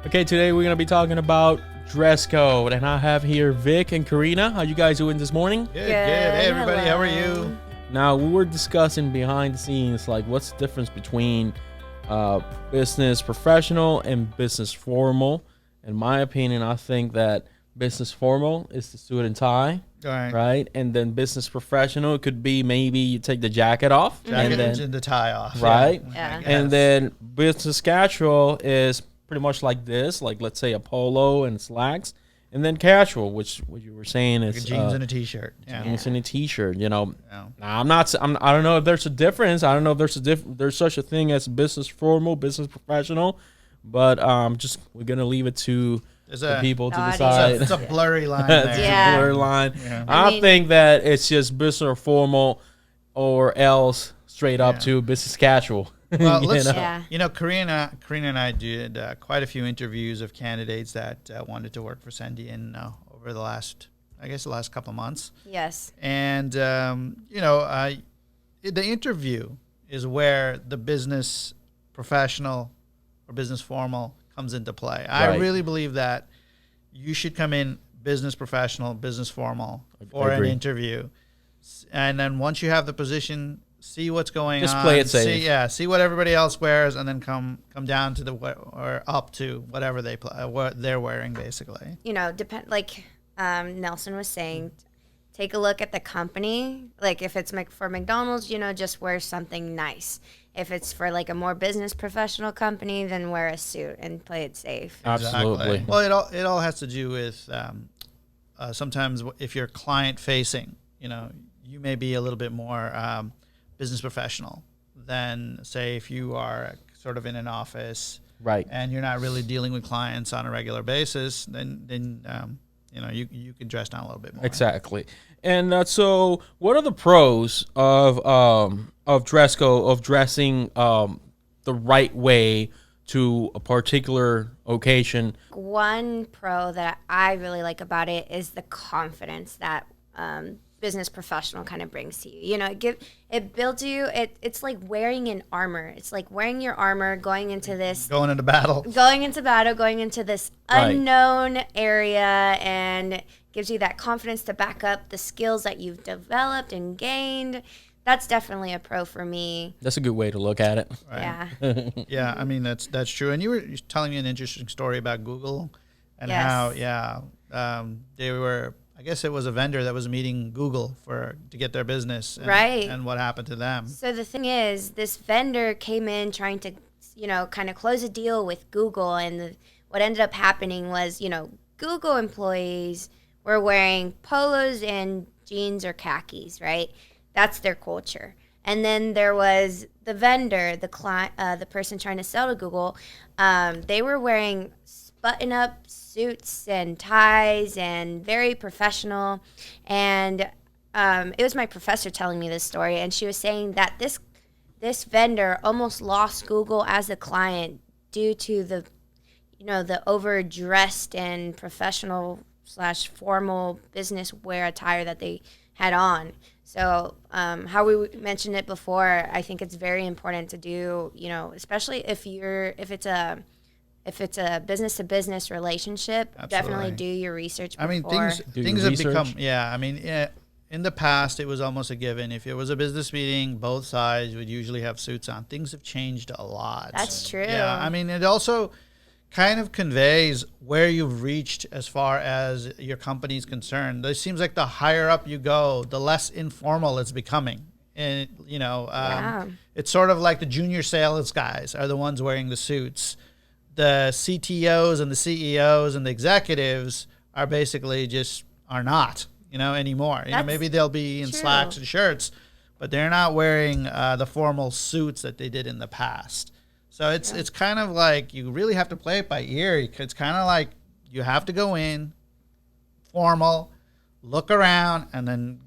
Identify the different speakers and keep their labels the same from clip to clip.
Speaker 1: Okay, today we're gonna be talking about dress code, and I have here Vic and Karina. How you guys doing this morning?
Speaker 2: Good. Hey, everybody.
Speaker 3: Hello.
Speaker 2: How are you?
Speaker 1: Now we were discussing behind the scenes, like what's the difference between business professional and business formal. In my opinion, I think that business formal is the suit and tie,
Speaker 2: All right.
Speaker 1: right? And then business professional, it could be maybe you take the jacket off,
Speaker 2: Jacket
Speaker 1: and then
Speaker 2: the tie off.
Speaker 1: Right.
Speaker 3: Yeah.
Speaker 1: and then business casual is pretty much like this, like let's say a polo and slacks, and then casual, which what you were saying
Speaker 2: like
Speaker 1: is
Speaker 2: a jeans and a t-shirt. Yeah.
Speaker 1: jeans and a t-shirt. You know,
Speaker 2: Yeah.
Speaker 1: now I don't know if there's a difference. I don't know if there's such a thing as business formal, business professional, but we're gonna leave it to
Speaker 2: There's
Speaker 1: the
Speaker 2: a,
Speaker 1: people to
Speaker 3: Audience.
Speaker 1: decide.
Speaker 2: it's a blurry line
Speaker 1: It's
Speaker 2: there.
Speaker 3: Yeah.
Speaker 1: a blurry line.
Speaker 2: Yeah.
Speaker 1: I
Speaker 3: mean-
Speaker 1: think that it's just business or formal, or else straight up
Speaker 2: Yeah.
Speaker 1: to business casual.
Speaker 2: Well,
Speaker 1: You
Speaker 2: let's,
Speaker 1: know?
Speaker 3: Yeah.
Speaker 2: Karina and I did quite a few interviews of candidates that wanted to work for Sendian over the last couple of months.
Speaker 3: Yes.
Speaker 2: And, the interview is where the business professional or business formal comes into play. I
Speaker 1: Right.
Speaker 2: really believe that you should come in business professional, business formal for an
Speaker 1: agree.
Speaker 2: interview. And then once you have the position, see what's going
Speaker 1: Just
Speaker 2: on.
Speaker 1: play it safe.
Speaker 2: See what everybody else wears, and then come down to or up to whatever what they're wearing, basically.
Speaker 3: Depend like Nelson was saying, take a look at the company. Like if it's for McDonald's, just wear something nice. If it's for like a more business professional company, then wear a suit and play it safe.
Speaker 1: Absolutely.
Speaker 2: Exactly. Well, it all has to do with sometimes if you're client facing, you may be a little bit more business professional than say if you are sort of in an office,
Speaker 1: Right.
Speaker 2: and you're not really dealing with clients on a regular basis. Then you can dress down a little bit more.
Speaker 1: Exactly. And so, what are the pros of dress code, of dressing the right way to a particular occasion?
Speaker 3: One pro that I really like about it is the confidence that business professional kind of brings to you. It builds you. It's like wearing an armor. It's like wearing your armor, going into
Speaker 2: Going into battle.
Speaker 3: going into this
Speaker 1: Right.
Speaker 3: unknown area, and gives you that confidence to back up the skills that you've developed and gained. That's definitely a pro for me.
Speaker 1: That's a good way to look at it.
Speaker 3: Yeah.
Speaker 2: Yeah, I mean that's true. And you were telling me an interesting story about Google and
Speaker 3: Yes.
Speaker 2: how they were. I guess it was a vendor that was meeting Google to get their business,
Speaker 3: Right.
Speaker 2: And what happened to them?
Speaker 3: So the thing is, this vendor came in trying to, kind of close a deal with Google, and what ended up happening was, Google employees were wearing polos and jeans or khakis, right? That's their culture. And then there was the vendor, the client, the person trying to sell to Google. They were wearing button-up suits and ties and very professional. And it was my professor telling me this story, and she was saying that this vendor almost lost Google as a client due to the overdressed and professional / formal business wear attire that they had on. So how we mentioned it before, I think it's very important to do, especially if it's a business to business relationship, definitely
Speaker 2: Absolutely.
Speaker 3: do your research before.
Speaker 2: I mean,
Speaker 1: Do
Speaker 2: things
Speaker 1: your
Speaker 2: have become.
Speaker 1: research.
Speaker 2: Yeah, I mean, in the past, it was almost a given. If it was a business meeting, both sides would usually have suits on. Things have changed a lot.
Speaker 3: That's true.
Speaker 2: Yeah, I mean, it also kind of conveys where you've reached as far as your company's concerned. It seems like the higher up you go, the less informal it's becoming. And,
Speaker 3: Yeah.
Speaker 2: it's sort of like the junior sales guys are the ones wearing the suits. The CTOs and the CEOs and the executives are basically are not, anymore.
Speaker 3: That's
Speaker 2: Maybe they'll be in
Speaker 3: true.
Speaker 2: slacks and shirts, but they're not wearing the formal suits that they did in the past. So it's kind of like you really have to play it by ear. It's kind of like you have to go in formal, look around, and then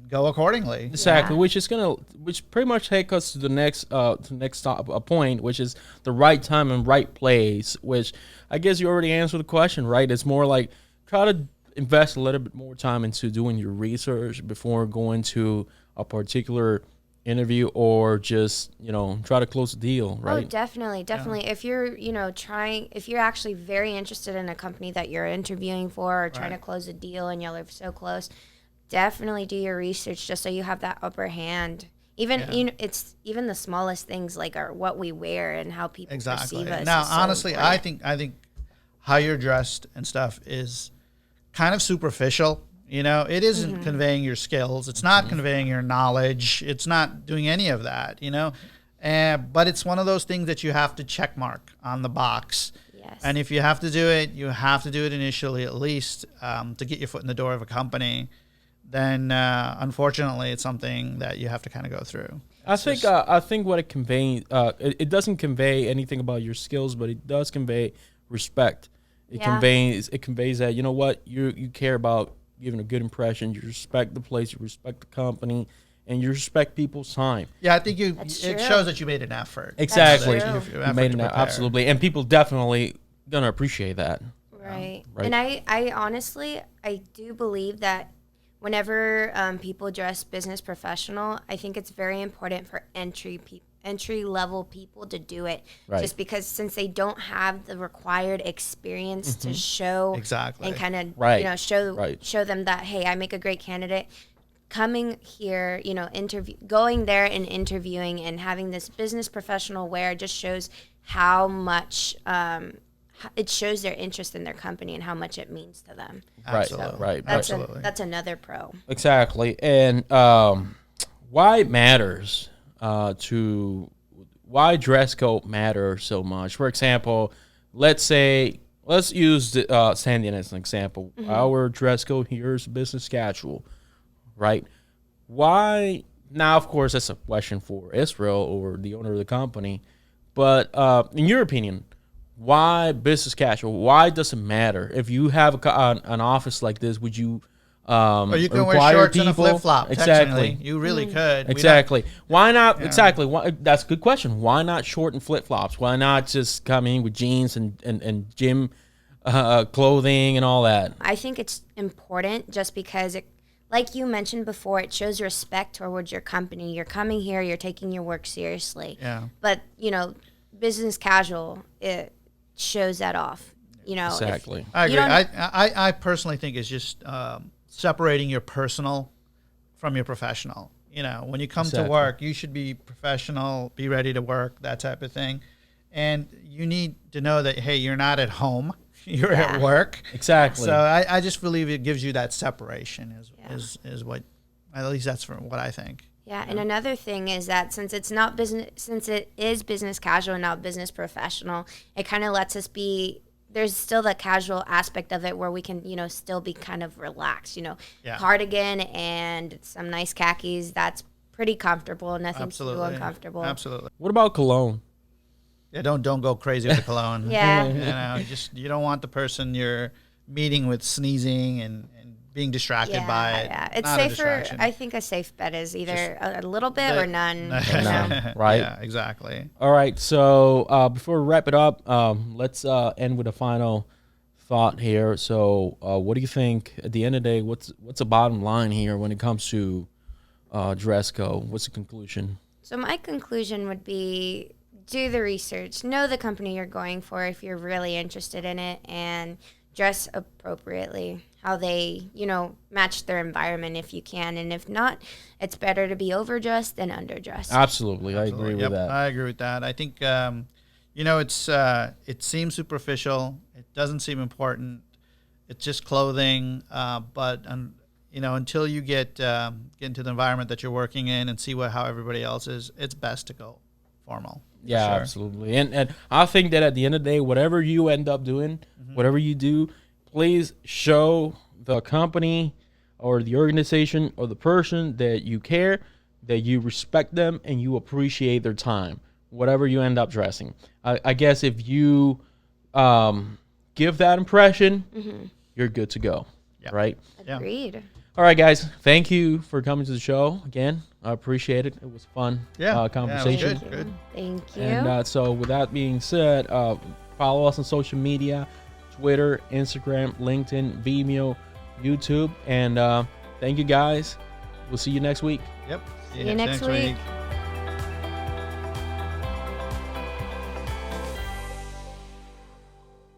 Speaker 2: go accordingly.
Speaker 1: Exactly,
Speaker 3: Yeah.
Speaker 1: which pretty much take us to the next point, which is the right time and right place. Which I guess you already answered the question, right? It's more like try to invest a little bit more time into doing your research before going to a particular interview or just, try to close the deal,
Speaker 3: Oh,
Speaker 1: right?
Speaker 3: definitely. If you're, if you're actually very interested in a company that you're interviewing for or trying to close a deal and y'all are so close, definitely do your research just so you have that upper hand. Even it's even the smallest things like what we wear and how people
Speaker 2: Exactly.
Speaker 3: perceive us.
Speaker 2: Now,
Speaker 3: is so
Speaker 2: honestly,
Speaker 3: important.
Speaker 2: I think how you're dressed and stuff is kind of superficial. It isn't conveying your skills. It's not conveying your knowledge. It's not doing any of that. But it's one of those things that you have to check mark on the box.
Speaker 3: Yes.
Speaker 2: And if you have to do it, you have to do it initially, at least to get your foot in the door of a company. Then unfortunately, it's something that you have to kind of go through.
Speaker 1: I think what it conveys, it doesn't convey anything about your skills, but it does convey respect. It conveys that, you know what, you care about giving a good impression. You respect the place, you respect the company, and you respect people's time.
Speaker 2: Yeah, I think it
Speaker 3: true.
Speaker 2: shows that you made an effort.
Speaker 1: Exactly.
Speaker 3: That's
Speaker 2: true.
Speaker 1: You made an absolutely, and people definitely gonna appreciate that.
Speaker 3: Right.
Speaker 1: Right.
Speaker 3: And I honestly, I do believe that whenever people dress business professional, I think it's very important for entry level people to do it.
Speaker 1: Right.
Speaker 3: Just because since they don't have the required experience to show
Speaker 2: Exactly.
Speaker 3: and kind of
Speaker 1: Right.
Speaker 3: show them that, hey, I make a great candidate. Coming here, going there and interviewing and having this business professional wear just shows how much it shows their interest in their company and how much it means to them.
Speaker 2: Absolutely.
Speaker 1: Right.
Speaker 3: That's another pro.
Speaker 1: Exactly. And why it matters why dress code matters so much. For example, let's use Sandy as an example. Our dress code here is business casual, right? Why? Now, of course, that's a question for Israel or the owner of the company. But in your opinion, why business casual? Why does it matter? If you have an office like this, would you
Speaker 2: Or you can wear
Speaker 1: require
Speaker 2: shorts and a
Speaker 1: people?
Speaker 2: flip flop.
Speaker 1: Exactly.
Speaker 2: You really could.
Speaker 1: Exactly. Why not? Exactly. That's a good question. Why not short and flip flops? Why not just come in with jeans and gym clothing and all that?
Speaker 3: I think it's important just because like you mentioned before, it shows respect towards your company. You're coming here, you're taking your work seriously.
Speaker 2: Yeah.
Speaker 3: But, business casual, it shows that off.
Speaker 1: Exactly.
Speaker 2: I
Speaker 3: You
Speaker 2: agree.
Speaker 3: don't-
Speaker 2: I personally think it's just separating your personal from your professional. When you come to
Speaker 1: Exactly.
Speaker 2: work, you should be professional, be ready to work, that type of thing. And you need to know that, hey, you're not at home, you're at work.
Speaker 1: Exactly.
Speaker 2: So I just believe it gives you that separation is what, at least that's what I think.
Speaker 3: Yeah, and another thing is that since it is business casual and not business professional, it kind of lets us be. There's still the casual aspect of it where we can, still be kind of relaxed. Cardigan and some nice khakis. That's pretty comfortable. Nothing too uncomfortable.
Speaker 2: Absolutely.
Speaker 1: What about cologne?
Speaker 2: Yeah, don't go crazy with the cologne.
Speaker 3: Yeah.
Speaker 2: You don't want the person you're meeting with sneezing and being distracted by it.
Speaker 3: Yeah, it's
Speaker 2: Not a
Speaker 3: safer.
Speaker 2: distraction.
Speaker 3: I think a safe bet is either a little bit or none.
Speaker 1: None, right?
Speaker 2: Yeah, exactly.
Speaker 1: All right. So before we wrap it up, let's end with a final thought here. So what do you think at the end of the day? What's the bottom line here when it comes to dress code? What's the conclusion?
Speaker 3: So my conclusion would be do the research, know the company you're going for if you're really interested in it, and dress appropriately, how they, match their environment if you can. And if not, it's better to be overdressed than underdressed.
Speaker 1: Absolutely. I agree with that.
Speaker 2: I agree with that. I think, it seems superficial. It doesn't seem important. It's just clothing. But until you get into the environment that you're working in and see how everybody else is, it's best to go formal.
Speaker 1: Yeah,
Speaker 2: Sure.
Speaker 1: absolutely. And I think that at the end of the day, whatever you end up doing, whatever you do, please show the company or the organization or the person that you care, that you respect them, and you appreciate their time, whatever you end up dressing. I guess if you give that impression, you're good to go,
Speaker 2: Yep.
Speaker 1: right?
Speaker 2: Yeah.
Speaker 3: Agreed.
Speaker 1: All right, guys. Thank you for coming to the show again. I appreciate it. It was fun conversation.
Speaker 2: Yeah, it was good.
Speaker 3: Thank you.
Speaker 1: And so with that being said, follow us on social media, Twitter, Instagram, LinkedIn, Vimeo, YouTube. And thank you guys. We'll see you next week.
Speaker 2: Yep.
Speaker 3: See you next week.